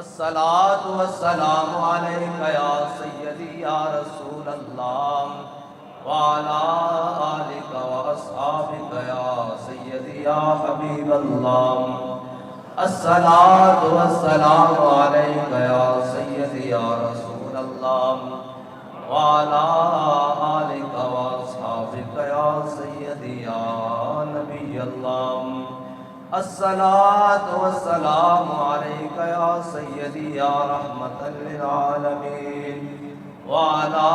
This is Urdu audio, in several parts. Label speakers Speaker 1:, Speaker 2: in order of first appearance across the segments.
Speaker 1: الصلاۃ والسلام علیک یا سیدی یا رسول اللہ وعلی آلک واصحابک یا سیدی یا حبیب اللہ۔ الصلاۃ والسلام علیک یا سیدی یا رسول اللہ وعلی آلک واصحابک یا سیدی یا نبی اللہ۔ الصلاة والسلام علیک یا سیدی یا رحمت للعالمین وعلی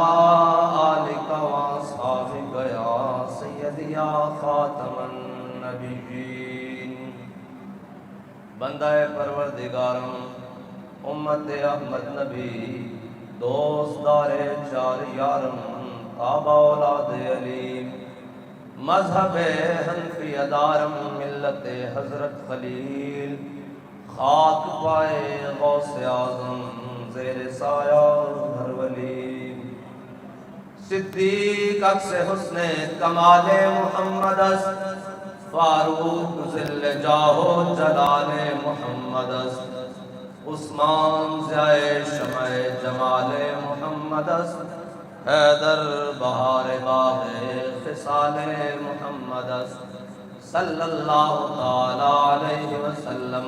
Speaker 1: آلک واصحابک یا سیدی یا خاتم النبیین۔ بندہ پروردگارم، امت احمد نبی، دوست دار چار یارم، تابع اولاد علی، مذہب حنفی دارم، ملت حضرت خلیل، خاک پائے غوث اعظم، زیر سایہ ہر ولی، صدیق عکس حسن کمال محمد است، فاروق ذل جاہ و جلال محمد است، عثمان ضیاء شمع جمال محمد است، حیدر بہار باغ خصال محمد است، صلی اللہ تعالی علیہ وسلم۔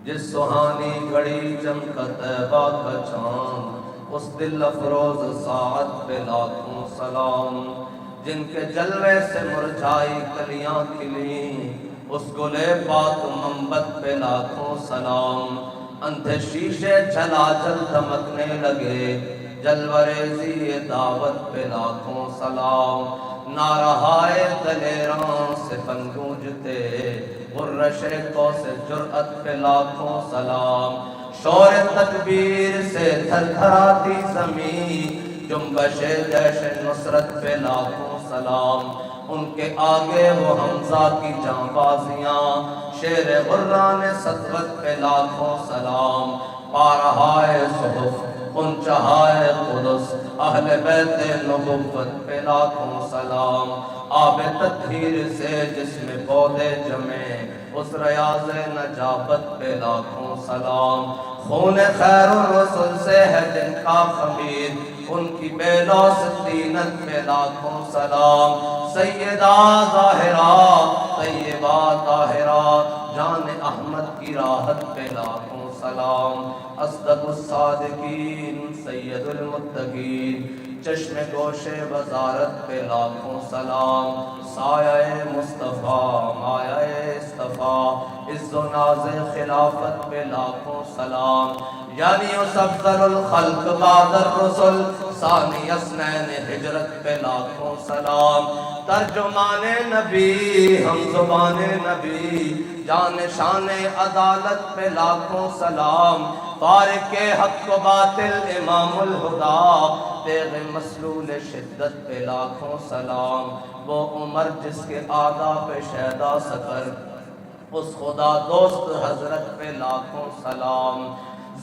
Speaker 1: جس سہانی گھڑی چمکت طیبہ کا چاند، اس دل افروز ساعت پہ لاکھوں سلام، جن کے جلوے سے مرجھائی کلیاں کھلیں، اس گلے پاک منبت پہ لاکھوں سلام، اندھے شیشے جھلاجھل دمکنے لگے، جلوریزی دعوت پہ لاکھوں سلام، نارہائے دلیراں سے پن گونجتے، غرش کو سے جرأت پہ لاکھوں سلام، شور تکبیر سے تھر تھراتی زمین، جنبش جیش نصرت پہ لاکھوں سلام، ان کے آگے وہ حمزہ کی جاں بازیاں، شیر غران سطوت پہ لاکھوں سلام، پارہائے صحف انچہائے قدس، اہل بیت نبوت پہ لاکھوں سلام، آب تطہیر سے جس میں پودے جمے، اس ریاض نجابت پہ لاکھوں سلام، خون خیر الرسل سے ہے جن کا خمیر، ان کی بے لوث طینت پہ لاکھوں سلام، سیدہ ظاہرہ طیبہ طاہرہ جان احمد کی راحت پہ لاکھوں سلام، اصدق الصادقین سید المتقین، چشم گوش وزارت پہ لاکھوں سلام، سایہ مصطفیٰ مایہ اصطفیٰ، عز و ناز خلافت پہ لاکھوں سلام، یعنی اس افضل الخلق بعد الرسل، ثانی اثنین ہجرت پہ لاکھوں سلام، ترجمان نبی ہم زبان نبی، جان شان عدالت پہ لاکھوں سلام، فارق حق و باطل امام الہدا، تیغ مسلول شدت پہ لاکھوں سلام، وہ عمر جس کے آداب پہ شیدا سکر، اس خدا دوست حضرت پہ لاکھوں سلام،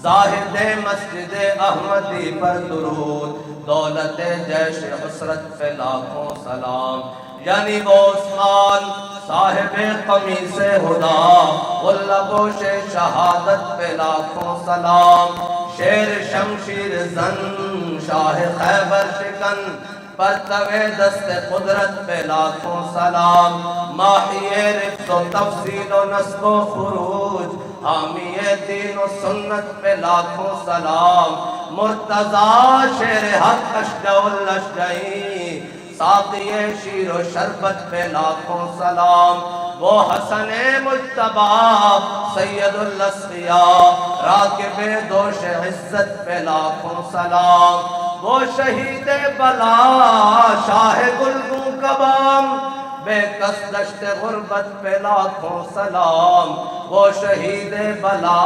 Speaker 1: زاہد مسجد احمدی پر درود، دولت جیش حسرت پہ لاکھوں سلام، یعنی وہ عثمان صاحب قمیص ہدا، غلبوش شہادت پہ لاکھوں سلام، شیر شمشیر زن شاہ خیبر شکن، پرتوے دست قدرت پہ لاکھوں سلام، ماحی رفت و تفصیل و نصب و خروج، حامی دین و سنت پہ لاکھوں سلام، مرتضی شیر حق اشجع الاشجعی، ساقی شیر و شربت پہ لاکھوں سلام، وہ حسن مجتبیٰ سید الاصفیاء، راکب دوش عزت پہ لاکھوں سلام، وہ شہید بلا شاہ گلگوں کبام، بے کس دشت غربت پہ لاکھوں سلام، وہ شہید بلا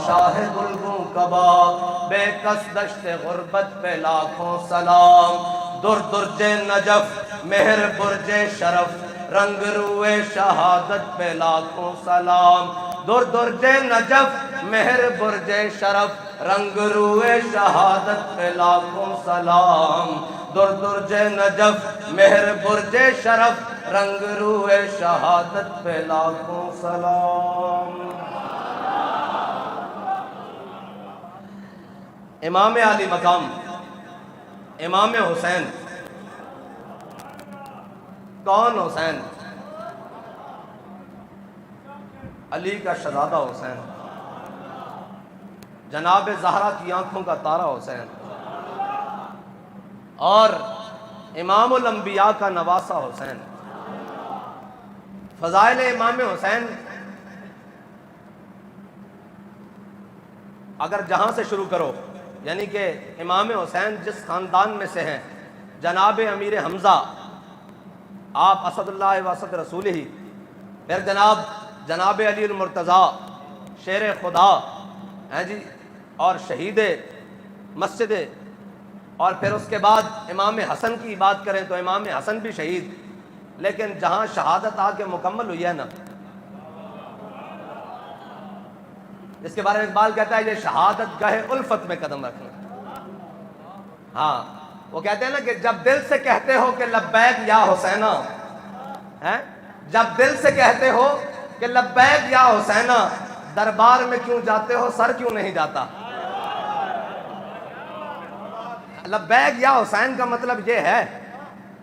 Speaker 1: شاہ گلگوں کبام، بے کس دشت غربت پہ لاکھوں سلام، در درج نجف مہر برج شرف، رنگ روئے شہادت پہ لاکھوں سلام، در درج نجف مہر برج شرف، رنگ روئے شہادت پہ لاکھوں سلام، در درج نجف مہر برج شرف، رنگ روئے شہادت پہ لاکھوں سلام۔ امام علی مقام امام حسین. کون حسین؟ علی کا شہزادہ حسین، جناب زہرا کی آنکھوں کا تارا حسین، اور امام الانبیاء کا نواسہ حسین. فضائل امام حسین اگر جہاں سے شروع کرو، یعنی کہ امام حسین جس خاندان میں سے ہیں، جناب امیر حمزہ آپ اسد اللہ و اسد رسول ہی، پھر جناب علی المرتضیٰ شیر خدا ہیں جی، اور شہید مسجد، اور پھر اس کے بعد امام حسن کی بات کریں تو امام حسن بھی شہید. لیکن جہاں شہادت آ کے مکمل ہوئی ہے نا، اس کے بارے میں اقبال کہتا ہے یہ شہادت گاہ الفت میں قدم رکھنا. ہاں وہ کہتے ہیں نا کہ جب دل سے کہتے ہو کہ لبیک یا حسینہ، جب دل سے کہتے ہو کہ لبیک یا حسینہ، دربار میں کیوں جاتے ہو سر کیوں نہیں جاتا. لبیک یا حسین کا مطلب یہ ہے.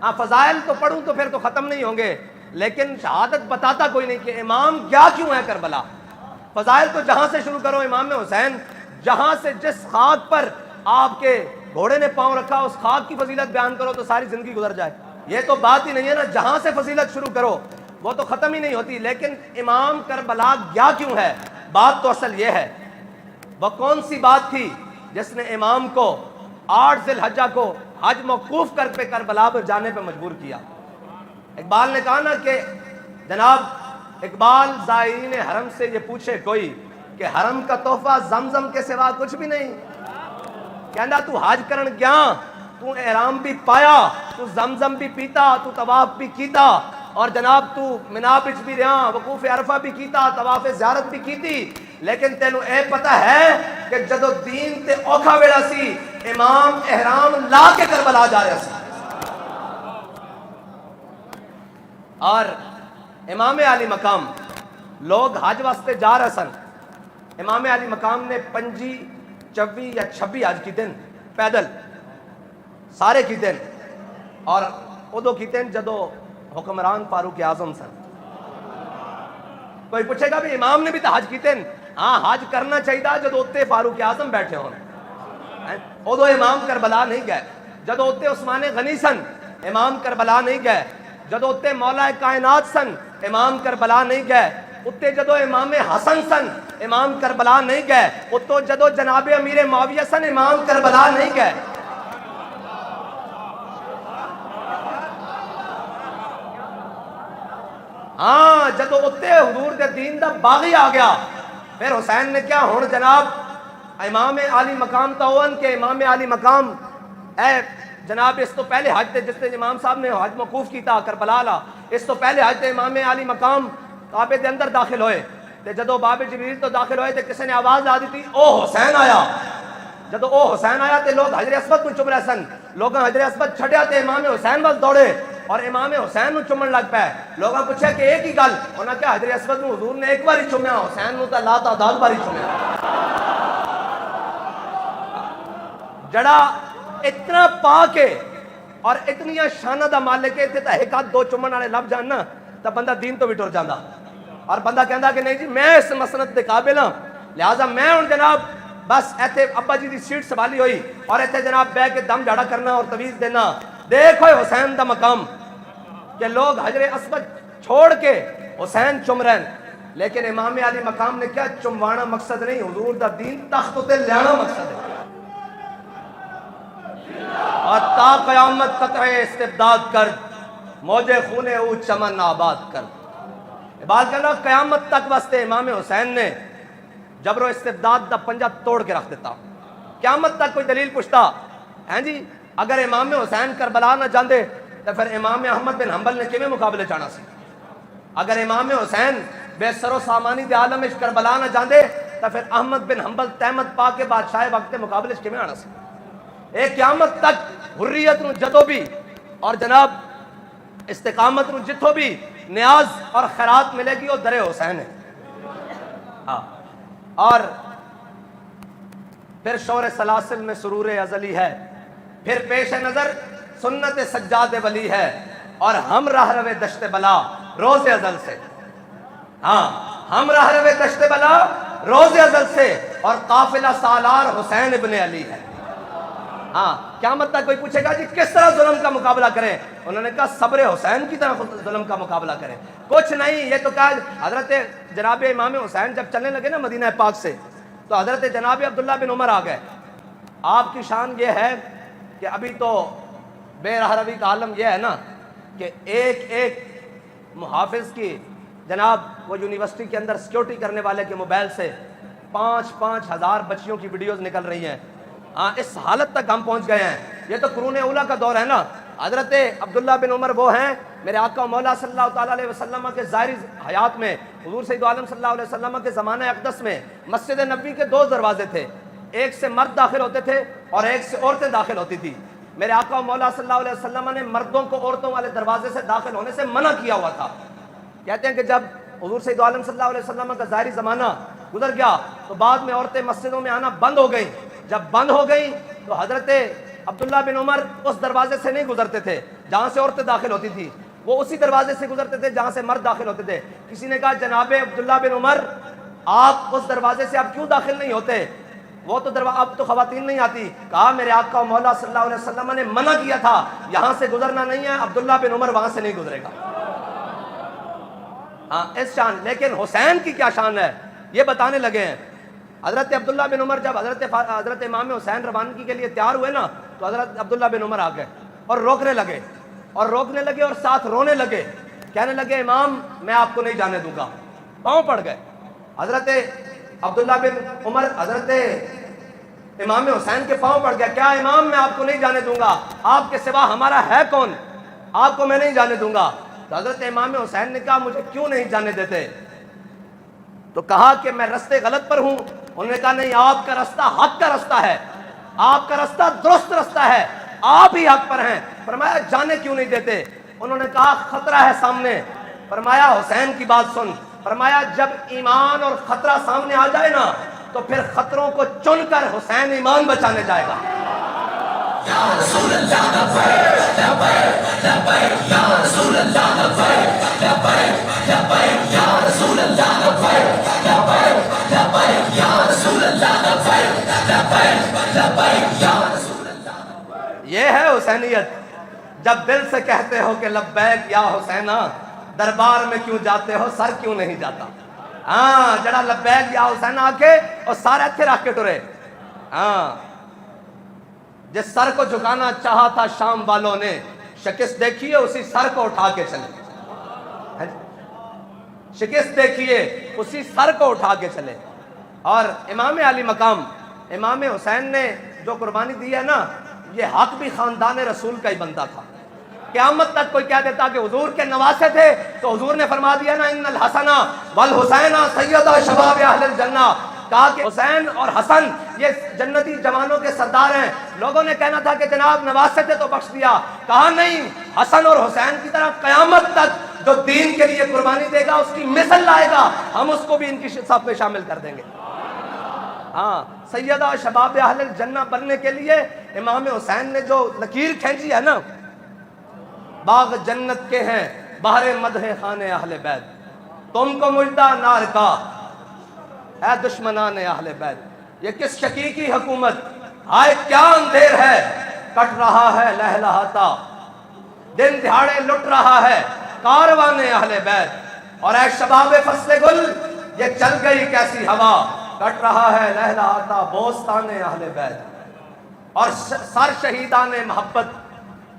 Speaker 1: ہاں فضائل تو پڑھوں تو پھر تو ختم نہیں ہوں گے، لیکن شہادت بتاتا کوئی نہیں کہ امام کیا کیوں ہے کربلا. فضائل تو جہاں سے شروع کرو، امام حسین جہاں سے جس خاک پر آپ کے گھوڑے نے پاؤں رکھا اس خاک کی فضیلت بیان کرو تو ساری زندگی گزر جائے. یہ تو بات ہی نہیں ہے نا، جہاں سے فضیلت شروع کرو وہ تو ختم ہی نہیں ہوتی. لیکن امام کربلا گیا کیوں ہے، بات تو اصل یہ ہے. وہ کون سی بات تھی جس نے امام کو 8 ذی الحجہ کو حج موقوف کر کے کربلا پر جانے پہ مجبور کیا. اقبال نے کہا نا کہ جناب اقبال زائرین حرم سے یہ پوچھے کوئی کہ حرم کا تحفہ زمزم کے سوا کچھ بھی نہیں. کہنا تو حج کرن گیا، تو احرام بھی پایا، تو زمزم بھی پیتا، تو طواف بھی کیتا، اور جناب تو منا بچ بھی رہا، وقوف عرفہ بھی کیتا، طواف زیارت بھی کیتی. لیکن تینوں اے پتہ ہے کہ جدو دین تے اوکھا ویڑا سی امام احرام لا کے کربلا جا رہا سی. اور امام علی مقام لوگ حج واسطے جا رہے سن. امام علی مقام نے 25 24 یا 26 حج کی دن پیدل سارے کی دن، اور ادو کی دن جدو حکمران فاروق اعظم سن. کوئی پوچھے گا بھی امام نے بھی تو حج کی دن، ہاں حج کرنا چاہیے جدو اتے فاروق اعظم بیٹھے ہوں. ادو امام کربلا نہیں گئے. جدو اتے عثمان غنی سن امام کربلا نہیں گئے. جدو اتے مولا کائنات سن امام کربلا نہیں گئے. اتے جدو امام حسن سن امام کربلا نہیں گئے. اتو جدو جناب امیر معاویہ سن امام کربلا نہیں گئے. ہاں جدو اتے حضور دے دین دا باغی آ گیا، پھر حسین نے کیا ہون جناب امام علی مقام تاون کے امام علی مقام اے جناب اس تو پہلے حج تے جس تے امام صاحب نے حج موقوف کیتا کربلا لا، اس تو پہلے حج تے امام علی مقام کعبے دے اندر داخل ہوئے تے جدو باب جبریل تو داخل ہوئے تے کسی نے آواز آ دی تھی او حسین آیا. جدو او حسین آیا تے لوگ حجر اسود کو چم رہے سن. لوگاں حجر اسود چھڈیا تے امام حسین وال دوڑے اور امام حسین نو چومن لگ پے. لوگاں پوچھا کہ ایک ہی گل، انہاں کہا حجر اسود نو حضور نے ایک باری چومیا، حسین نو تے لا تعداد باری چومیا. جڑا اتنا پا کے اور اتنی شانہ دا مالک ہے تے ایک ہاتھ 2 چومن والے لب جان نا تے بندہ دین تو بھی ٹر جاندا. اور بندہ کہندا کہ نہیں جی میں اس مسند دے قابل ہاں، لہذا میں ہن جناب بس ایتھے ابا جی دی سیٹ سنبھالی ہوئی اور ایتھے جناب بہ کے دم جھاڑا کرنا اور تویز دینا. دیکھو حسین دا مقام کہ لوگ حجر اسود چھوڑ کے حسین چم رہے ہیں. لیکن امام علی مقام نے کیا چموانا مقصد نہیں، حضور دا دین تخت تے لیانا مقصد ہے. اور تا قیامت قطع استبداد کر، موجے خونے او چمن آباد کر. بات کرنا قیامت تک واسطے امام حسین نے جبر و استبداد دا پنجہ توڑ کے رکھ دیتا. قیامت تک کوئی دلیل پوچھتا ہیں جی اگر امام حسین کربلا نہ جاندے تو پھر امام احمد بن حنبل نے کیویں مقابلے جانا سی. اگر امام حسین بے سر و سامانی دے عالم وچ کربلا نہ جاندے تو پھر احمد بن حنبل تحمد پا کے بادشاہ وقت دے مقابلے کیویں آنا سی. ایک قیامت تک حریت نو جدو بھی اور جناب استقامت نو جتھو بھی نیاز اور خیرات ملے گی وہ در حسین ہے. ہاں اور پھر شور سلاسل میں سرور ازلی ہے، پھر پیش نظر سنت سجاد ولی ہے، اور ہم راہ روے دشت بلا روز ازل سے، ہاں ہم راہ روے دشت بلا روز ازل سے، اور قافلہ سالار حسین ابن علی ہے۔ ہاں قیامت تک کوئی پوچھے گا جی کس طرح ظلم کا مقابلہ کریں، انہوں نے کہا صبر حسین کی طرح ظلم کا مقابلہ کریں، کچھ نہیں۔ یہ تو کہا حضرت جناب امام حسین جب چلنے لگے نا مدینہ پاک سے، تو حضرت جناب عبداللہ بن عمر آ گئے۔ آپ کی شان یہ ہے کہ ابھی تو بے رہروی کا عالم یہ ہے نا کہ ایک ایک محافظ کی، جناب وہ یونیورسٹی کے اندر سیکیورٹی کرنے والے کے موبائل سے 5-5 ہزار بچیوں کی ویڈیوز نکل رہی ہیں۔ ہاں اس حالت تک ہم پہنچ گئے ہیں۔ یہ تو قرون اولیٰ کا دور ہے نا۔ حضرت عبداللہ بن عمر وہ ہیں میرے آقا مولا صلی اللہ تعالیٰ علیہ وسلم کے ظاہری حیات میں، حضور سید عالم صلی اللہ علیہ وسلم کے زمانہ اقدس میں مسجد نبوی کے 2 دروازے تھے، ایک سے مرد داخل ہوتے تھے اور ایک سے عورتیں داخل ہوتی تھی۔ میرے آقا مولا صلی اللہ علیہ وسلم نے مردوں کو عورتوں والے دروازے سے داخل ہونے سے منع کیا ہوا تھا۔ کہتے ہیں کہ جب حضور سید عالم صلی اللہ علیہ وسلم کا ظاہری زمانہ گزر گیا تو بعد میں عورتیں مسجدوں میں آنا بند ہو گئیں۔ جب بند ہو گئیں تو حضرت عبداللہ بن عمر اس دروازے سے نہیں گزرتے تھے جہاں سے عورتیں داخل ہوتی تھی، وہ اسی دروازے سے گزرتے تھے جہاں سے مرد داخل ہوتے تھے۔ کسی نے کہا جناب عبداللہ بن عمر آپ اس دروازے سے اب کیوں داخل نہیں ہوتے، وہ تو اب تو خواتین نہیں آتی۔ کہا میرے آقا مولا صلی اللہ علیہ وسلم نے منع کیا تھا، یہاں سے گزرنا نہیں ہے، عبداللہ بن عمر وہاں سے نہیں گزرے گا۔ ہاں اس شان، لیکن حسین کی کیا شان ہے یہ بتانے لگے ہیں۔ حضرت عبداللہ بن عمر جب حضرت امام حسین روانگی کے لیے تیار ہوئے نا تو حضرت عبداللہ بن عمر آ گئے اور روکنے لگے اور ساتھ رونے لگے، کہنے لگے امام میں آپ کو نہیں جانے دوں گا، پاؤں پڑ گئے۔ حضرت عبداللہ بن عمر حضرت امام حسین کے پاؤں پڑ گیا، کیا امام میں آپ کو نہیں جانے دوں گا، آپ کے سوا ہمارا ہے کون، آپ کو میں نہیں جانے دوں گا۔ تو حضرت امام حسین نے کہا مجھے کیوں نہیں جانے دیتے، تو کہا کہ میں رستے غلط پر ہوں۔ انہوں نے کہا نہیں، آپ کا رستہ حق کا رستہ ہے، آپ کا رستہ درست رستہ ہے، آپ ہی حق پر ہیں۔ فرمایا جانے کیوں نہیں دیتے، انہوں نے کہا خطرہ ہے سامنے۔ فرمایا حسین کی بات سن، فرمایا جب ایمان اور خطرہ سامنے آ جائے نا تو پھر خطروں کو چن کر حسین ایمان بچانے جائے گا۔ یا رسول اللہ لبیک لبیک لبیک یا رسول اللہ لبیک لبیک لبیک یا رسول اللہ لبیک لبیک لبیک یا رسول اللہ لبیک لبیک لبیک یا رسول اللہ۔ یہ ہے حسینیت، جب دل سے کہتے ہو کہ لبیک یا حسینہ، دربار میں کیوں جاتے ہو سر کیوں نہیں جاتا۔ ہاں جڑا لبیک یا حسینہ آ کے اور سارے اتھے رکھ کے ٹرے۔ ہاں جس سر کو جھکانا چاہا تھا شام والوں نے، شکست دیکھیے اسی سر کو اٹھا کے چلے، شکست دیکھیے اسی سر کو اٹھا کے چلے۔ اور امام علی مقام امام حسین نے جو قربانی دی ہے نا، یہ حق بھی خاندان رسول کا ہی بنتا تھا۔ قیامت تک کوئی کہہ دیتا کہ حضور کے نواسے تھے تو حضور نے فرما دیا نا ان الحسن والحسین سیدا شباب اہل الجنہ، کہا کہ حسین اور حسن یہ جنتی جوانوں کے سردار ہیں۔ لوگوں نے کہنا تھا کہ جناب نواسے تھے تو بخش دیا، کہا نہیں، حسن اور حسین کی طرح قیامت تک جو دین کے لیے قربانی دے گا اس کی مثل لائے گا، ہم اس کو بھی ان کی صف میں شامل کر دیں گے۔ ہاں سیدہ شباب اہل الجنہ بننے کے لیے امام حسین نے جو لکیر کھینچی ہے نا، باغ جنت کے ہیں بہر مدح خان اہل بیت، تم کو مجدہ نار کا اے دشمنان اہل بیت۔ یہ کس شقی کی حکومت، آئے کیا اندھیر ہے، کٹ رہا ہے لہلہاتا، دن دہاڑے لٹ رہا ہے کاروان اہل بیت۔ اور اے شباب فصل گل، یہ چل گئی کیسی ہوا، کٹ رہا ہے لہلہاتا بوستان اہل بیت۔ اور سر شہیدان محبت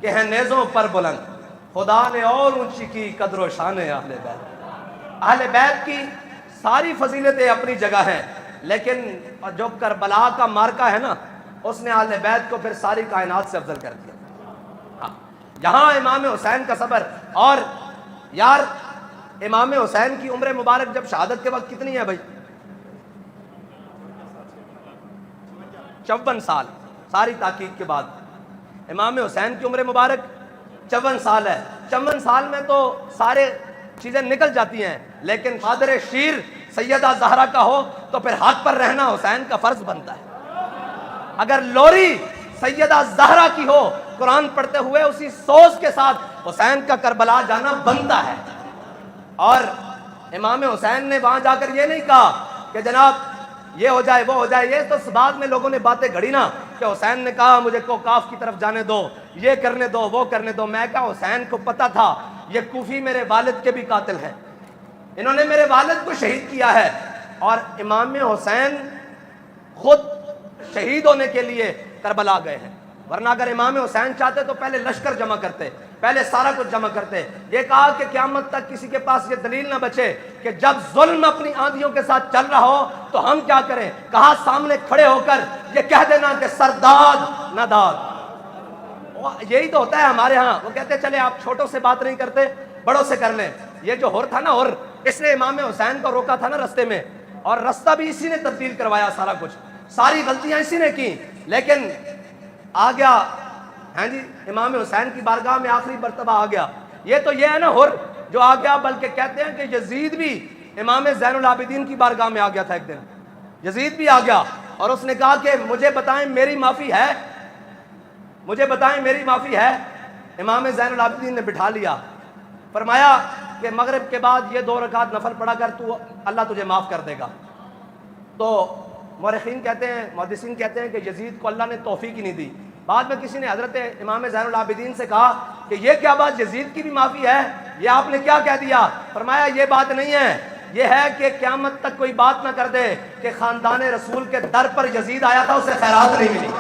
Speaker 1: کے ہیں نیزوں پر بلند، خدا نے اور اونچی کی قدر و شان اہل بیت۔ اہل بیت کی ساری فضیلتیں اپنی جگہ ہیں، لیکن جو کربلا کا مارکا ہے نا، اس نے اہل بیت کو پھر ساری کائنات سے افضل کر دیا۔ یہاں امام حسین کا صبر، اور یار امام حسین کی عمر مبارک جب شہادت کے وقت کتنی ہے بھائی؟ 54 سال، ساری تحقیق کے بعد امام حسین کی عمر مبارک 54 سال ہے۔ 54 سال میں تو سارے چیزیں نکل جاتی ہیں، لیکن قادر شیر سیدہ زہرا کا ہو تو پھر حق پر رہنا حسین کا فرض بنتا ہے۔ اگر لوری سیدہ زہرا کی ہو قرآن پڑھتے ہوئے اسی سوز کے ساتھ حسین کا کربلا جانا بنتا ہے. اور امام حسین نے وہاں جا کر یہ نہیں کہا کہ جناب یہ ہو جائے وہ ہو جائے. یہ تو بعد میں لوگوں نے باتیں گھڑی نا کہ حسین نے کہا مجھے کوکاف کی طرف جانے دو, یہ کرنے دو, وہ کرنے دو. میں کہا حسین کو پتا تھا یہ کوفی میرے والد کے بھی قاتل ہیں, انہوں نے میرے والد کو شہید کیا ہے. اور امام حسین خود شہید ہونے کے لیے کربلا گئے ہیں, ورنہ اگر امام حسین چاہتے تو پہلے لشکر جمع کرتے, پہلے سارا کچھ جمع کرتے. یہ کہا کہ قیامت تک کسی کے پاس یہ دلیل نہ بچے کہ جب ظلم اپنی آندھیوں کے ساتھ چل رہا ہو تو ہم کیا کریں. کہا سامنے کھڑے ہو کر یہ کہہ دینا کہ سرداد نہ داد. یہی تو ہوتا ہے ہمارے ہاں. وہ کہتے چلے آپ چھوٹوں سے بات نہیں کرتے, بڑوں سے کر لیں. یہ جو ہور تھا نا, ہور اس نے امام حسین کو روکا تھا نا رستے میں, اور رستہ بھی اسی نے تبدیل کروایا, سارا کچھ, ساری غلطیاں اسی نے کی. لیکن آ گیا ہاں جی امام حسین کی بارگاہ میں آخری مرتبہ آ گیا. یہ تو یہ ہے نا ہر جو آ گیا, بلکہ کہتے ہیں کہ یزید بھی امام زین العابدین کی بارگاہ میں آ گیا تھا ایک دن. یزید بھی آ گیا اور اس نے کہا کہ مجھے بتائیں میری معافی ہے, مجھے بتائیں میری معافی ہے. امام زین العابدین نے بٹھا لیا, فرمایا کہ مغرب کے بعد یہ 2 رکعت نفل پڑھا کر تو اللہ تجھے معاف کر دے گا. تو مورخین کہتے ہیں, محدثین کہتے ہیں کہ یزید کو اللہ نے توفیق ہی نہیں دی. بعد میں کسی نے حضرت امام زین العابدین سے کہا کہ یہ کیا بات, یزید کی بھی معافی ہے, یہ آپ نے کیا کہہ دیا. فرمایا یہ بات نہیں ہے, یہ ہے کہ قیامت تک کوئی بات نہ کر دے کہ خاندان رسول کے در پر یزید آیا تھا, اسے خیرات نہیں ملی.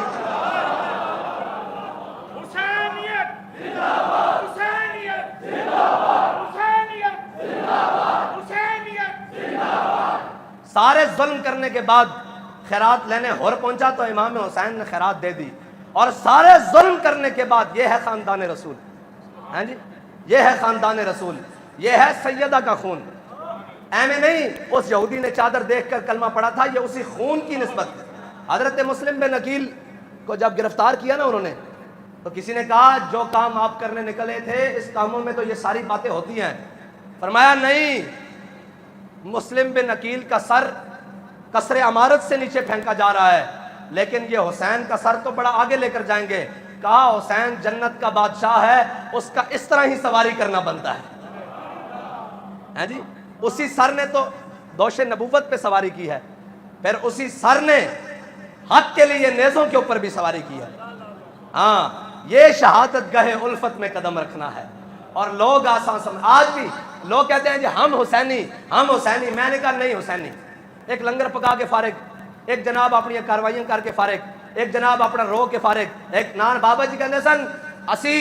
Speaker 1: سارے ظلم کرنے کے بعد خیرات لینے ہور پہنچا تو امام حسین نے خیرات دے دی. اور سارے ظلم کرنے کے بعد یہ ہے خاندان رسول, ہاں جی یہ ہے خاندان رسول, یہ ہے سیدہ کا خون. میں نہیں, اس یہودی نے چادر دیکھ کر کلمہ پڑھا تھا, یہ اسی خون کی نسبت. حضرت مسلم بن عقیل کو جب گرفتار کیا نا انہوں نے, تو کسی نے کہا جو کام آپ کرنے نکلے تھے اس کاموں میں تو یہ ساری باتیں ہوتی ہیں. فرمایا نہیں, مسلم بن عقیل کا سر قصر عمارت سے نیچے پھینکا جا رہا ہے, لیکن یہ حسین کا سر تو بڑا آگے لے کر جائیں گے. کہا حسین جنت کا بادشاہ ہے, اس کا اس طرح ہی سواری کرنا بنتا ہے جی. اسی سر نے تو دوش نبوت پہ سواری کی ہے, پھر اسی سر نے حق کے لیے نیزوں کے اوپر بھی سواری کی ہے. ہاں یہ شہادت گاہ الفت میں قدم رکھنا ہے. اور لوگ آسان سمجھ, آج بھی لوگ کہتے ہیں جی ہم حسینی ہم حسینی. میں نے کہا نہیں حسینی. ایک لنگر پکا کے فارغ, ایک جناب اپنی کاروائیاں کر کے فارغ, ایک جناب اپنا رو کے فارغ. ایک نان بابا جی کہتے سن اسی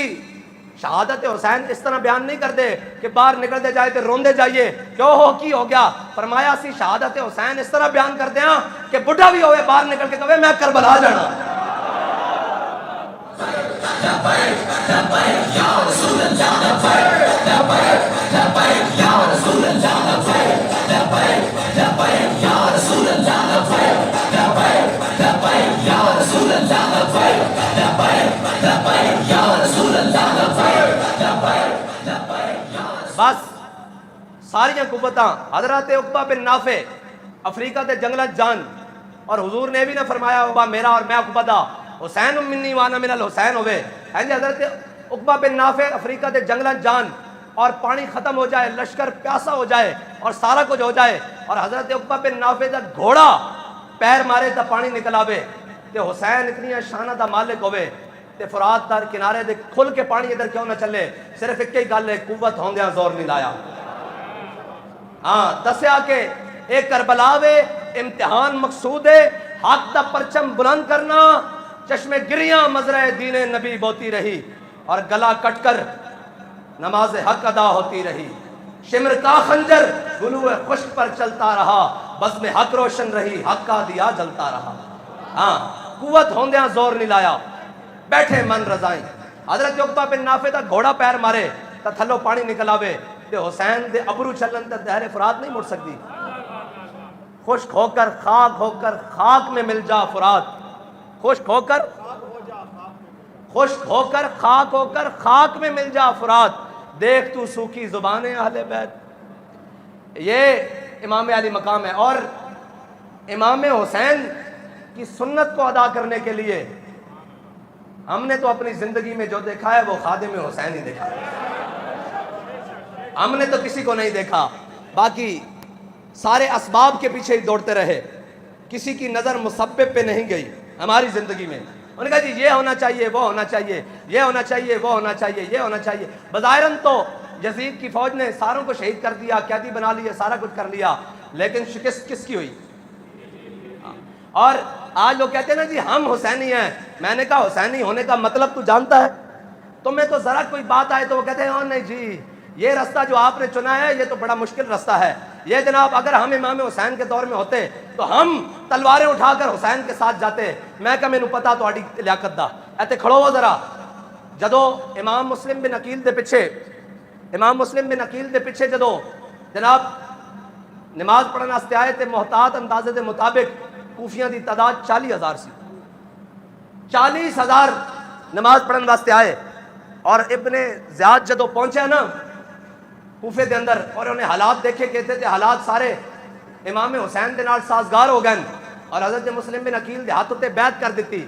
Speaker 1: شہادت حسین اس طرح بیان نہیں کرتے کہ باہر نکلتے جائے تو روندے جائیے کیوں ہو کی ہو گیا. فرمایا اسی شہادت حسین اس طرح بیان کرتے ہیں کہ بڈھا بھی ہوئے باہر نکل کے کہے میں کربلا جانا. بس ساریاں قوتاں حضرت عقبہ بن نافع افریقہ دے جنگلت جان, اور حضور نے بھی نہ فرمایا عقبہ میرا اور میں عقبہ دا, حسین منی وانا من الحسین ہوئے. حضرت عقبہ بن نافع افریقہ دے جنگلت جان, اور پانی ختم ہو جائے, لشکر پیاسا ہو جائے اور سارا کچھ ہو جائے, اور حضرت عقبہ بن نافع دا گھوڑا پیر مارے تا پانی نکل آوے, تے حسین اتنی شانہ دا مالک ہوئے تے فرات تر کنارے دے کھل کے پانی ادھر کیوں نہ چلے. صرف ایک ہی گل ہے, قوت ہوندیاں زور نہیں لایا. ہاں دسیا کہ ایک کربلا وے امتحان مقصود ہے, حق دا پرچم بلند کرنا, چشم گریاں مزرعہ دین نبی بوتی رہی, اور گلا کٹ کر نماز حق ادا ہوتی رہی. شمر کا خنجر گلو خشک پر چلتا رہا, بزم حق روشن رہی, حق کا دیا جلتا رہا. ہاں قوت ہوندیاں زور نہیں لایا, بیٹھے من رضائیں. حضرت عقبہ بن نافع دا گھوڑا پیر مارے تا تھلو پانی نکل آوے, تے حسین دے ابرو چلن تے دہر فرات نہیں مڑ سکتی. خشک ہو کر خاک میں مل جا فرات, خشک ہو کر خاک میں مل جا فرات, دیکھ تو سوکھی زبان اہل بیت. یہ امام علی مقام ہے. اور امام حسین کی سنت کو ادا کرنے کے لیے ہم نے تو اپنی زندگی میں جو دیکھا ہے وہ خادم حسین ہی دیکھا ہے. ہم نے تو کسی کو نہیں دیکھا، باقی سارے اسباب کے پیچھے ہی دوڑتے رہے، کسی کی نظر مسبب پہ نہیں گئی ہماری زندگی میں. انہوں نے کہا جی یہ ہونا چاہیے، وہ ہونا چاہیے، یہ ہونا چاہیے، وہ ہونا چاہیے، یہ ہونا چاہیے. بظاہراً تو یزید کی فوج نے ساروں کو شہید کر دیا، قیدی بنا لیے، سارا کچھ کر لیا، لیکن شکست کس کی ہوئی؟ اور آج لوگ کہتے ہیں نا جی ہم حسینی ہیں. میں نے کہا حسینی ہونے کا مطلب تو جانتا ہے؟ تمہیں تو ذرا کوئی بات آئے تو وہ کہتے ہیں ہاں نہیں جی یہ رستہ جو آپ نے چنا ہے یہ تو بڑا مشکل رستہ ہے. یہ جناب اگر ہم امام حسین کے دور میں ہوتے تو ہم تلواریں اٹھا کر حسین کے ساتھ جاتے. میں کہا مینوں پتا تہاڈی لیاقت دا. ایتھے کھڑو ہو ذرا. جدو امام مسلم بن عقیل دے پیچھے جدو جناب نماز پڑھن واسطے آئے تے محتاط اندازے دے مطابق کوفیاں دی تعداد 40,000 سی. 40,000 نماز پڑھن واسطے آئے اور ابن زیاد جدو پہنچے نا کوفے دے اندر اور انہیں حالات دیکھے کہتے تھے حالات سارے امام حسین دے نال سازگار ہو گئے اور حضرت مسلم بن عقیل دے ہاتھ تے بیعت کر دیتی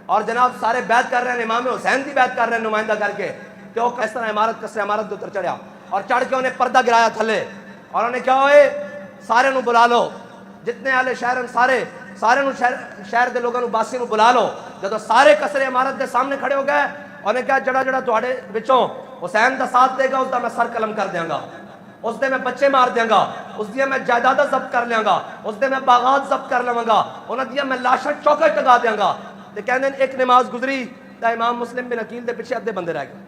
Speaker 1: اور جناب سارے بیعت کر رہے ہیں، امام حسین دی بیعت کر رہے ہیں نمائندہ کر کے کہ وہ کس طرح عمارت کس طرح عمارت دے اتر چڑھیا اور چڑھ کے انہیں پردہ گرایا تھلے اور انہیں کیا ہوئے سارے نو بلا لو جتنے اہل شہر ہیں سارے نو شہر دے لوگوں باسی نو بلا لو. جدو سارے کسرے عمارت دے سامنے کھڑے ہو گئے انہیں کہا جڑا تواڈے وچوں حسین دا ساتھ دے گا اس دا میں سر قلم کر دیاں گا، اس دے میں بچے مار دیاں گا، اس دیا میں جائیداداں ضبط کر لیاں گا، اس دے میں باغات ضبط کر لواں گا، انہاں دیا میں لاشاں چوکے ٹگا دیاں گا. تے کہندے ایک نماز گزری تے امام مسلم بن عقیل دے پیچھے ادھے بندے رہ گئے.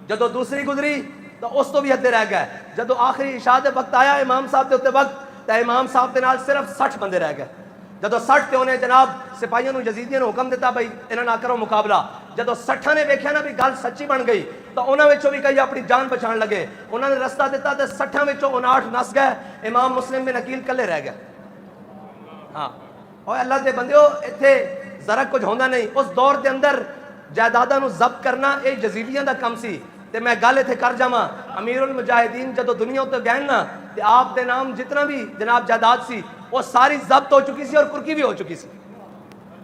Speaker 1: جدو دوسری گزری تو اس تو بھی ادھے رہ گئے. جدو آخری عشاء دے وقت آیا امام صاحب دے اتنے وقت تے امام صاحب دے نال صرف 60 بندے رہ گئے. جدو 60 تے انہیں جناب سپاہیوں نو یزیدیاں نے حکم دیتا بھائی انہاں نہ کرو مقابلہ. جدو 60 نے ویکھیا نا بھی گل سچی بن گئی تو انہاں وچوں بھی کئی اپنی جان بچان لگے. انہاں نے رستہ دیتا تے 60 وچوں 59 نس گئے. امام مسلم بن عقیل کلے رہ گئے. ہاں اور اللہ دے بندیو ایتھے ذرا کچھ ہوندا نہیں. اس دور دے اندر جائیداداں نو ضبط کرنا اے یزیدیاں دا کم سی. تے میں گل ایتھے کر جاواں امیر المجاہدین جدو دنیا تے گئے نا تے آپ دے نام جتنا بھی جناب جائیداد سی وہ ساری ضبط ہو چکی سی اور کرکی بھی ہو چکی سی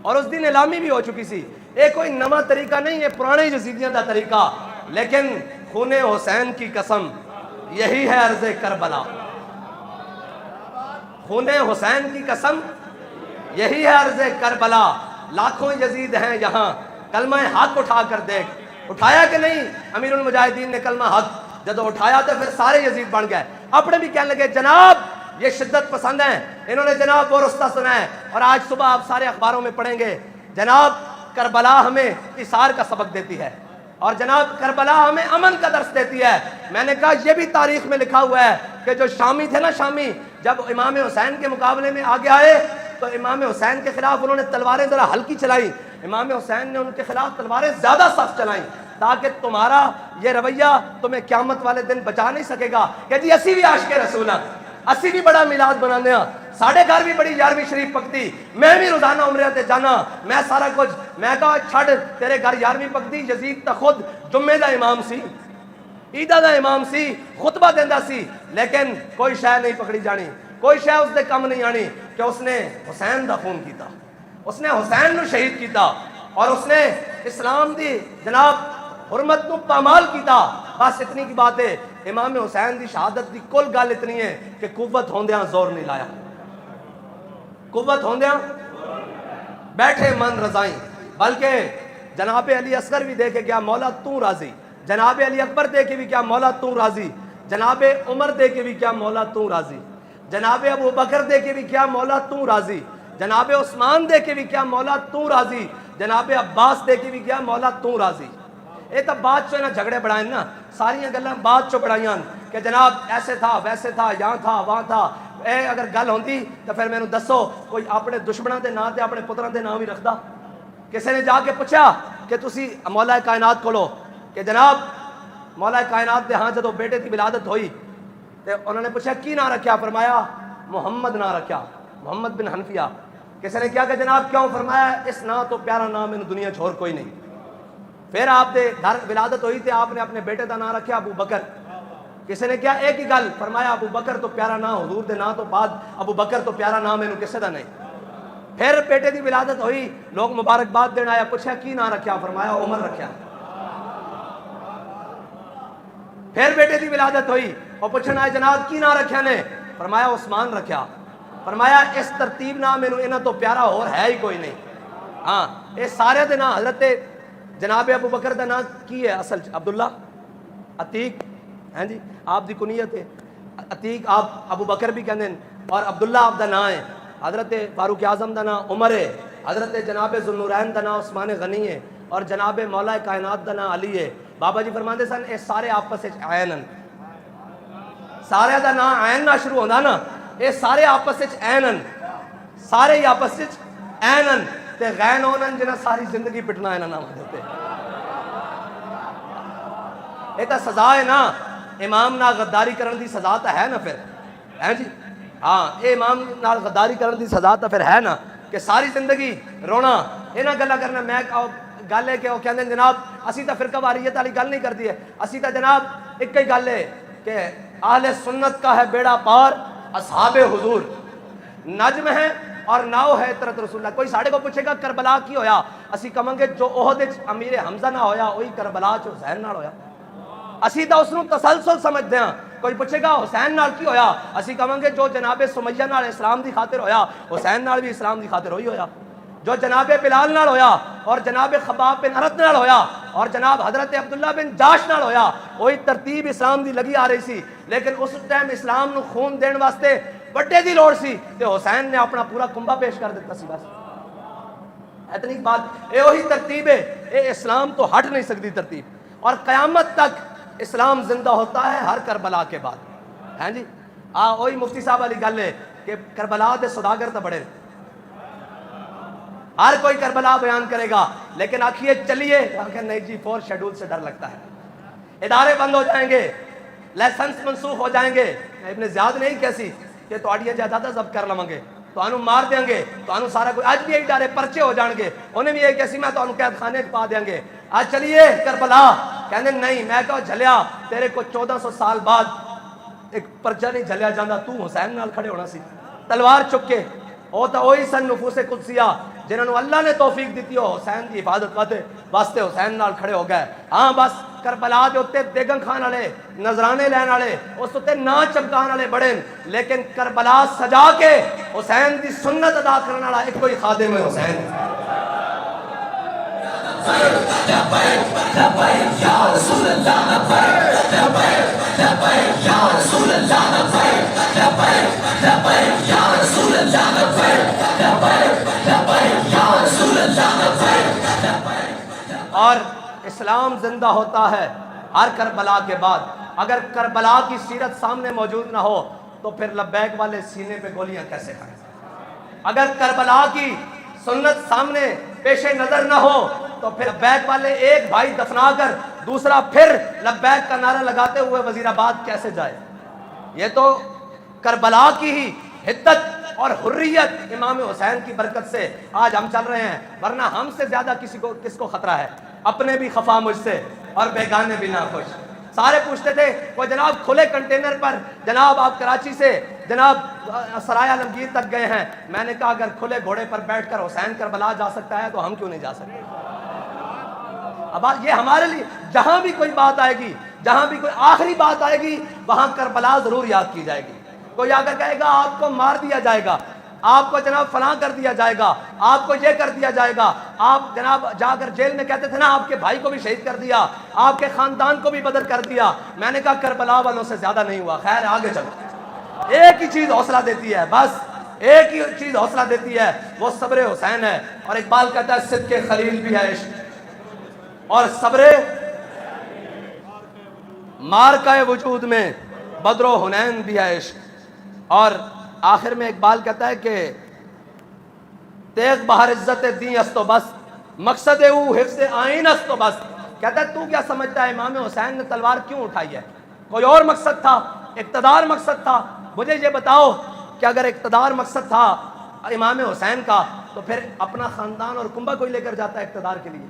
Speaker 1: اور اس دن نیلامی بھی ہو چکی سی. یہ کوئی نواں طریقہ نہیں، یہ پرانے یزیدیاں دا طریقہ. لیکن خون حسین کی قسم یہی ہے عرض کربلا. خون حسین کی قسم یہی ہے عرض کربلا. لاکھوں یزید ہیں یہاں کلمہ حق اٹھا کر دیکھ. اٹھایا کہ نہیں امیر المجاہدین نے کلمہ حق؟ جدو اٹھایا تو پھر سارے یزید بن گئے. اپنے بھی کہنے لگے جناب یہ شدت پسند ہیں، انہوں نے جناب وہ رستہ سنا ہے. اور آج صبح آپ سارے اخباروں میں پڑھیں گے جناب کربلا ہمیں اثار کا سبق دیتی ہے اور جناب کربلا ہمیں امن کا درس دیتی ہے. میں نے کہا یہ بھی تاریخ میں لکھا ہوا ہے کہ جو شامی تھے نا شامی جب امام حسین کے مقابلے میں آگے آئے تو امام حسین کے خلاف انہوں نے تلواریں ذرا ہلکی چلائی. امام حسین نے ان کے خلاف تلواریں زیادہ سخت چلائیں تاکہ تمہارا یہ رویہ تمہیں قیامت والے دن بچا نہیں سکے گا کہ جی اسی بھی عاشق رسول ہیں، اسی بھی بڑا میلاد بنانے ہیں، ساڑھے گھر بھی بڑی 11ویں شریف پکتی، میں بھی روزانہ عمرے تے جانا، میں سارا کچھ. میں کہا چھڑ تیرے گھر 11ویں پکتی، یزید تا خود جمعے دا امام سی، عیدہ دا امام سی، خطبہ دیندا سی، لیکن کوئی شے نہیں پکڑی جانی، کوئی شے اس دے کم نہیں آنی کہ اس نے حسین دا خون کیتا، اس نے حسین نو شہید کیتا اور اس نے اسلام دی جناب حرمت نو پامال کیتا. بس اتنی کی بات ہے. امام حسین دی شہادت دی کل گل اتنی ہے کہ قوت ہوندیاں زور نہیں لایا، قوت ہوندیاں بیٹھے من رضائیں. بلکہ جناب علی اصغر بھی دے کے گیا مولا تو راضی، جناب علی اکبر دے کے بھی کیا مولا تو راضی، جناب عمر دے کے بھی کیا مولا تو راضی، جناب ابو بکر دے کے بھی کیا مولا تو راضی، جناب عثمان دے کے بھی کیا مولا تو راضی، جناب عباس دے کے بھی کیا مولا تو راضی. یہ تو بعد چو جھگڑے بڑھائیں نا، ساری گلاں بعد چو بڑھائیاں کہ جناب ایسے تھا ویسے تھا یہاں تھا وہاں تھا. اے اگر گل ہوندی تو پھر مینوں دسو کوئی اپنے دشمنوں دے نام تے اپنے پتراں دے نام بھی رکھدا؟ کسی نے جا کے پوچھا کہ تسی مولا کائنات کولو کہ جناب مولا کائنات دے ہاں جدو بیٹے کی ولادت ہوئی تے انہوں نے پوچھا کی نام رکھیا؟ فرمایا محمد نام رکھیا، محمد بن حنفیہ. کسی نے کیا کہ جناب کیوں؟ فرمایا اس نام تو پیارا نام ان دنیا چھوڑ کوئی نہیں. پھر آپ دے گھر ولادت ہوئی تے آپ نے اپنے بیٹے دا نام رکھیا ابو بکر. کسی نے کیا ایک ہی گل، فرمایا ابو بکر تو پیارا نام حضور دے نام تو بعد ابو بکر تو پیارا نام انہوں کسے دا نہیں. پھر بیٹے دی ولادت ہوئی، لوگ مبارکباد دینا آیا، پوچھا کی نام رکھیا؟ فرمایا عمر رکھیا۔ پھر بیٹے دی ولادت ہوئی اور پوچھنا آیا جناب کی نام رکھیا نے؟ فرمایا عثمان رکھیا۔ فرمایا اس ترتیب نام مینوں انہاں تو پیارا اور ہے ہی کوئی نہیں۔ ہاں یہ سارے دے نام حضرت جناب ابو بکر دا نام کی ہے اصل عبداللہ، عتیق ہیں جی آپ دی کنیت ہے، عتیق آپ ابو بکر بھی کہندے ہیں، اور عبداللہ آپ دا نام ہے، حضرت فاروق اعظم دا نام عمر ہے، حضرت جناب ذوالنورین دا نام عثمان غنی ہے، اور جناب مولا کائنات دا نام علی ہے۔ بابا جی فرماندے سن اے سارے آپس وچ عین ہیں، سارے دا نام عین نہ شروع ہوندا نا، اے سارے آپس وچ عین ہیں، سارے ہی آپس وچ عین ہیں تے غین ہونن جنہاں ساری زندگی پٹنا انہاں نام دے تے۔ یہ تو سزا ہے نا، امام نال غداری کرن دی سزا تو ہے نا پھر، ہے جی ہاں یہ امام نال غداری کرن دی سزا تو پھر ہے نا کہ ساری زندگی رونا انہاں گلا کرنا۔ میں گل ہے کہ وہ کہندے جناب اسی تو فرقہ واریت والی گل نہیں کرتی ہے، اسی تو جناب ایک ہی گل ہے کہ اہل سنت کا ہے بیڑا پار، اصحاب حضور نجم ہے اور ناؤ ہے عطرت رسول اللہ۔ کوئی ساڑھے کو پوچھے گا کربلا کی ہویا، اسی کہاں گے جو احد وچ امیر حمزہ نہ ہویا وہی کربلا چ حسین نال ہویا۔ اسی تو اس نو تسلسل سمجھتے ہیں۔ کوئی پوچھے گا حسین نال کی ہویا، اسی کہاں گے جو جناب سمیہ نال اسلام دی خاطر ہویا حسین نال بھی اسلام دی خاطر ہوئی ہویا، جو جناب بلال نال ہویا اور جناب خباب بن ارت نال ہویا اور جناب حضرت عبداللہ بن جاش نال ہویا، وہی ترتیب اسلام دی لگی آ رہی سی، لیکن اس ٹائم اسلام نو خون دین واسطے بڑے دی لوڑ سی تے حسین نے اپنا پورا کنبہ پیش کر دیتا سی بس۔ اتنی بات یہ وہی ترتیب ہے، یہ اسلام تو ہٹ نہیں سکتی ترتیب، اور قیامت تک اسلام زندہ ہوتا ہے ہر کربلا کے بعد، ہیں جی وہی مفتی صاحب والی گل ہے کہ کربلا دے سوداگر تو بڑے، ہر کوئی کربلا بیان کرے گا، لیکن آخیے چلیے آخر نہیں جی 4 شیڈول سے ڈر لگتا ہے، ادارے بند ہو جائیں گے، لائسنس منسوخ ہو جائیں گے، ابن زیاد نہیں کیسی کہ تھوڑی جائیداد ضبط کر لواں گے، تو مار دیں گے، تو سارا کوئی آج بھی یہی ڈارے پرچے ہو جان گے، انہیں بھی یہی کیسی میں تو قید خانے پا دیں گے۔ آج چلیے کربلا، کہنے نہیں میں کہو جھلیا تیرے کو 1400 سال بعد ایک پرچہ نہیں جھلیا جاندہ، تو حسین نال کھڑے ہونا سی تلوار چک کے، وہ تو وہی سن نفوس قدسیہ جنہوں نے اللہ نے توفیق دیتی ہو حسین دی حفاظت واسطے حسین نال کھڑے ہو گئے۔ ہاں بس کربلا دے اوتے بیگم خان والے نذرانے لین والے اس تے نا چمکان والے بڑے، لیکن کربلا سجا کے حسین دی سنت ادا کرنے والا ایک کوئی خادم ہے حسین۔ اور اسلام زندہ ہوتا ہے ہر کربلا کے بعد۔ اگر کربلا کی سیرت سامنے موجود نہ ہو تو پھر لبیک والے سینے پہ گولیاں کیسے کھائیں؟ اگر کربلا کی سنت سامنے پیش نظر نہ ہو تو پھر لبیک والے ایک بھائی دفنا کر دوسرا پھر لبیک کا نعرہ لگاتے ہوئے وزیر آباد کیسے جائے؟ یہ تو کربلا کی ہی حدت اور حریت امام حسین کی برکت سے آج ہم چل رہے ہیں، ورنہ ہم سے زیادہ کس کو خطرہ ہے؟ اپنے بھی خفا مجھ سے اور بیگانے بھی ناخوش۔ سارے پوچھتے تھے وہ جناب کھلے کنٹینر پر جناب آپ کراچی سے جناب سرائے عالمگیر تک گئے ہیں، میں نے کہا اگر کھلے گھوڑے پر بیٹھ کر حسین کربلا جا سکتا ہے تو ہم کیوں نہیں جا سکتے؟ اب یہ ہمارے لیے جہاں بھی کوئی بات آئے گی، جہاں بھی کوئی آخری بات آئے گی وہاں کربلا ضرور یاد کی جائے گی۔ کوئی آ کر کہے گا آپ کو مار دیا جائے گا، آپ کو جناب فلاں کر دیا جائے گا، آپ کو یہ کر دیا جائے گا، آپ جناب جا کر جیل میں کہتے تھے نا آپ کے بھائی کو بھی شہید کر دیا، آپ کے خاندان کو بھی بدر کر دیا، میں نے کہا کربلا والوں سے زیادہ نہیں ہوا۔ خیر آگے چلو، ایک ہی چیز حوصلہ دیتی ہے، بس ایک ہی چیز حوصلہ دیتی ہے، وہ صبر حسین ہے۔ اور اقبال کہتا ہے صدق خلیل بھی ہے عشق اور صبر مارکہ وجود میں بدر و حنین بھی ہے عشق۔ اور آخر میں اقبال کہتا ہے کہ تیغ بہر عزت دین است و بس مقصد او حفظ آئین است و بس۔ کہتا ہے تو کیا سمجھتا ہے امام حسین نے تلوار کیوں اٹھائی ہے؟ کوئی اور مقصد تھا؟ اقتدار مقصد تھا؟ مجھے یہ بتاؤ کہ اگر اقتدار مقصد تھا امام حسین کا تو پھر اپنا خاندان اور کنبہ کوئی لے کر جاتا ہے اقتدار کے لیے؟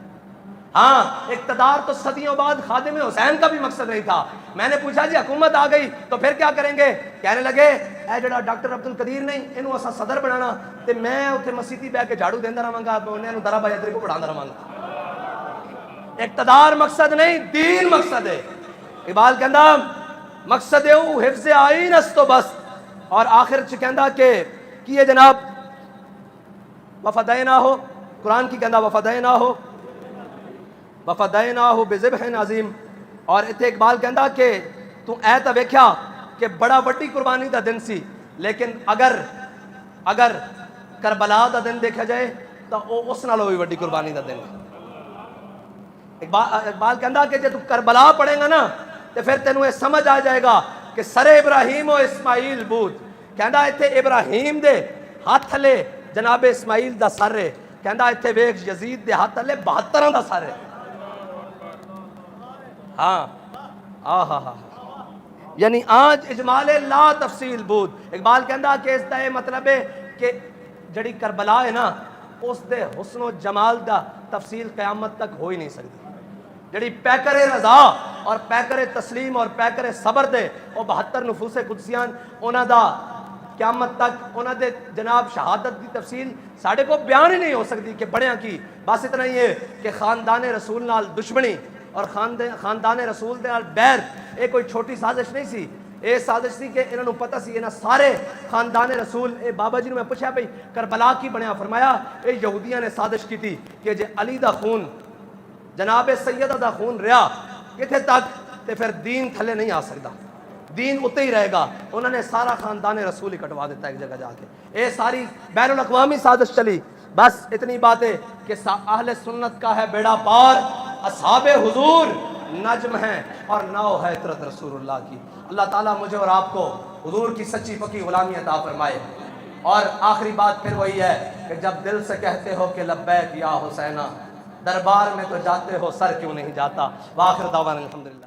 Speaker 1: ہاں اقتدار تو صدیوں بعد خادم حسین کا بھی مقصد نہیں تھا. میں نے پوچھا جی حکومت آ گئی تو پھر کیا کریں گے؟ کہنے لگے اے جڑا ڈاکٹر عبد القدیر نہیں اینو اسا صدر بنانا تے میں اتنے مسیتی بہ کے جھاڑو دینا رہاں گا انہوں درا بجدری کو پڑھانا رہاں گا. اقتدار مقصد نہیں دین مقصد ہے. اقبال کہندا مقصد ہے وہ حفظ آئین است تو بس. اور آخر چ کہندا کہ یہ جناب وفدینا ہو قرآن کی کہندا وفدینا ہو وفدیناہ بذبح عظیم. اور اتنے اقبال کہندا کہ تو اے تا ویکھیا کہ بڑا وڈی قربانی دا دن سی لیکن اگر کربلا دا دن دیکھا جائے تو اس نالوں بھی وڈی قربانی دا دن ہے. اقبال کہندا کہ جب تو کربلا پڑھے گا نا تو پھر تینوں یہ سمجھ آ جائے گا کہ سر ابراہیم و اسماعیل بود. کہندا اتنے ابراہیم دے ہاتھ تھلے جناب اسماعیل دا سر ہے. کہندا اتنے ویکھ یزید دے ہاتھ تھلے 72 دا سر ہے. ہاں ہاں یعنی آج اجمال لا تفصیل بود. اقبال کہندا کہ اس دا یہ مطلب ہے کہ جڑی کربلا ہے نا اس دے حسن و جمال دا تفصیل قیامت تک ہو ہی نہیں سکتی. جڑی پیکر رضا اور پیکر تسلیم اور پیکر صبر دے وہ 72 نفوس قدسیان انہاں دا قیامت تک انہاں دے جناب شہادت دی تفصیل ساڑھے کو بیان ہی نہیں ہو سکتی کہ بڑیاں کی. بس اتنا ہی ہے کہ خاندان رسول نال دشمنی اور خاندان رسول دے نال بیر یہ کوئی چھوٹی سازش نہیں سی. یہ سازش سی کہ انہوں پتہ سی انہاں سارے خاندان رسول اے بابا جی نے میں پوچھا بھئی کربلا کی بنیا؟ فرمایا اے یہودیاں نے سازش کی تھی کہ جے علی دا خون جناب سیدہ دا خون رہا کتھے تک تے پھر دین تھلے نہیں آ سکتا, دین اتے ہی رہے گا. انہوں نے سارا خاندان رسول ہی کٹوا دیتا ایک جگہ جا کے. یہ ساری بین الاقوامی سازش چلی. بس اتنی بات ہے کہ اہل سنت کا ہے بیڑا پار, اصحاب حضور نجم ہیں اور ناؤ ہے عطرت رسول اللہ کی. اللہ تعالیٰ مجھے اور آپ کو حضور کی سچی پکی غلامی عطا فرمائے. اور آخری بات پھر وہی ہے کہ جب دل سے کہتے ہو کہ لبیک یا حسینہ, دربار میں تو جاتے ہو سر کیوں نہیں جاتا. وآخر دعوانا الحمدللہ.